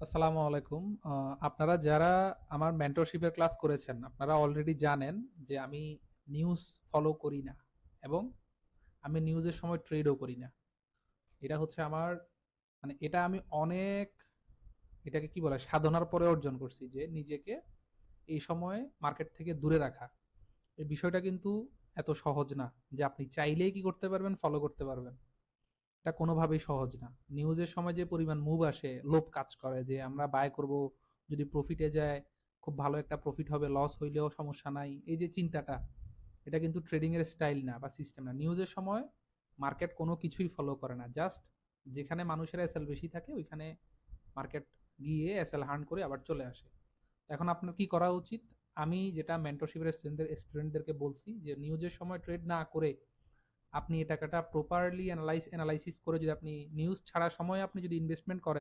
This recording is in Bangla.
আসসালামু আলাইকুম। আপনারা যারা আমার মেন্টরশিপের ক্লাস করেছেন, আপনারা অলরেডি জানেন যে আমি নিউজ ফলো করি না এবং আমি নিউজের সময় ট্রেডও করি না। এটা হচ্ছে আমার মানে এটা আমি অনেক এটাকে কি বলে সাধনার পরে অর্জন করছি যে নিজেকে এই সময়ে মার্কেট থেকে দূরে রাখা। এই বিষয়টা কিন্তু এত সহজ না যে আপনি চাইলেই কি করতে পারবেন, ফলো করতে পারবেন। এটা কোনোভাবেই সহজ না। নিউজের সময় যে পরিমাণ মুভ আসে, লোভ কাজ করে যে আমরা বাই করব, যদি প্রফিটে যায় খুব ভালো একটা প্রফিট হবে, লস হইলেও সমস্যা নাই। এই যে চিন্তাটা, এটা কিন্তু ট্রেডিং এর স্টাইল না বা সিস্টেম না। নিউজের সময় মার্কেট কোনো কিছুই ফলো করে না। জাস্ট যেখানে মানুষের এসএল বেশি থাকে ওইখানে মার্কেট গিয়ে এসএল হার্ন করে আবার চলে আসে। এখন আপনার কি করা উচিত? আমি যেটা মেন্টরশিপের স্টুডেন্টদেরকে বলছি যে নিউজের সময় ট্রেড না করে আপনি এই টাকাটা প্রপারলি অ্যানালাইসিস করে যদি আপনি নিউজ ছাড়া সময় আপনি যদি ইনভেস্টমেন্ট করেন